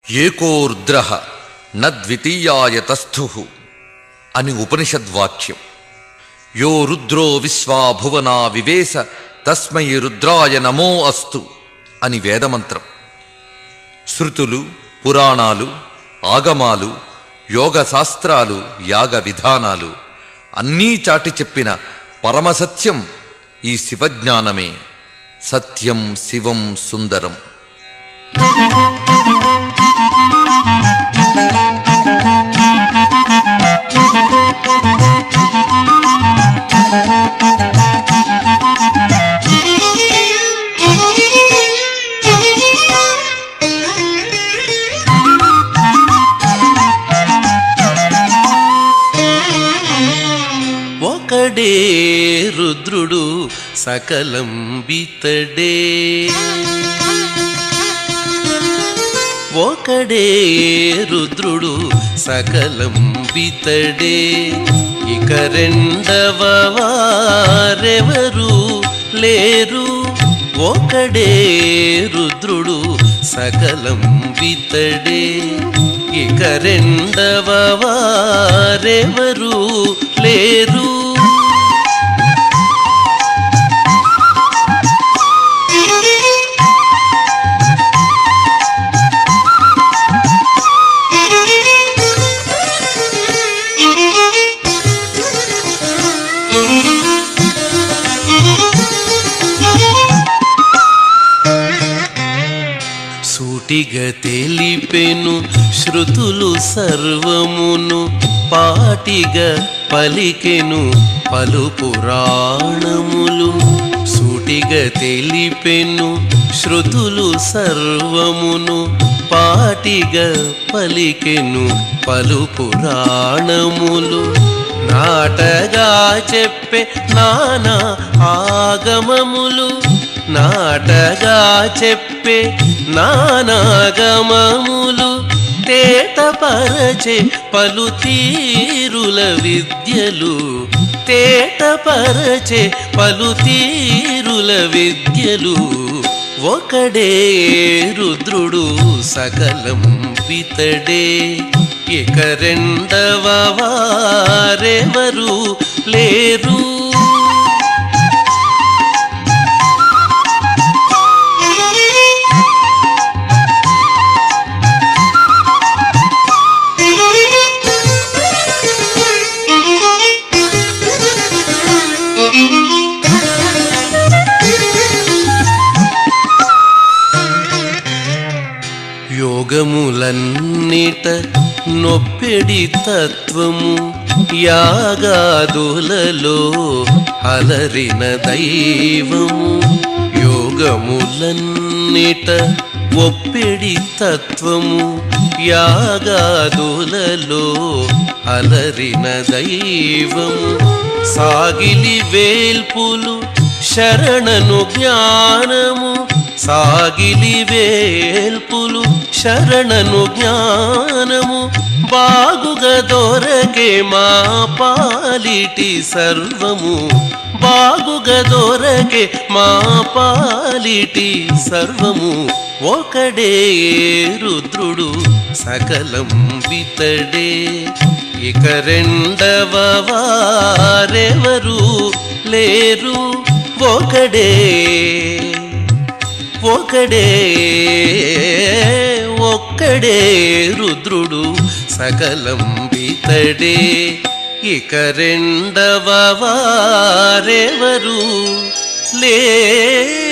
ఏకోర్ద్రః నద్వితీయాయ తస్థుః అని ఉపనిషద్వాక్యం. యో రుద్రో విశ్వా భువనా వివేశ తస్మై రుద్రాయ నమో అస్తు అని వేదమంత్రం. శృతులు, పురాణాలు, ఆగమాలు, యోగ శాస్త్రాలు, యాగ విధానాలు అన్నీ చాటి చెప్పిన పరమసత్యం ఈ శివజ్ఞానమే. సత్యం శివం సుందరం. ఒకడే రుద్రుడు సకలం బితడే, ఒకడే రుద్రుడు సకలం బితడే, ఇక రెండవ వారెవరు లేరు. ఒకడే రుద్రుడు సకలం బితడే, ఇక రెండవ వారెవరు లేరు. సూటిగా తెలిపెను శృతులు సర్వమును, పాటిగా పలికెను పలు పురాణములు. సూటిగా తెలిపెను శృతులు సర్వమును, పాటిగా పలికెను పలు పురాణములు. నాటగా చెప్పే నానా ఆగమములు, నాటగా చెప్పే నానాగమములు. తేటపరచే పలు తీరుల విద్యలు, తేటపరచే పలు తీరుల విద్యలు. ఒకడే రుద్రుడు సకలం బితడే, ఇక రెండవ వారెవరు లేరు. యోగములన్నిట నొప్పెడి తత్వము, యాగాదులలో అలరిన దైవము. యోగములన్నిట ఒప్పెడి తత్వము, యాగాదులలో అలరిన దైవము. సాగిలి వేల్పులు శరణను జ్ఞానము, సాగిలి వేల్పులు శరణను జ్ఞానము. బాగుగా దొరకే మా పాలిటి సర్వము, బాగుగా దొరకే మా పాలిటి సర్వము. ఒకడే రుద్రుడు సకలం బితడే, ఇక రెండవ వారెవరు లేరు. ఒకడే ఒకడే ఒక్కడే రుద్రుడు సకలం బితడే, ఇక రెండవ వారెవరు లేరు.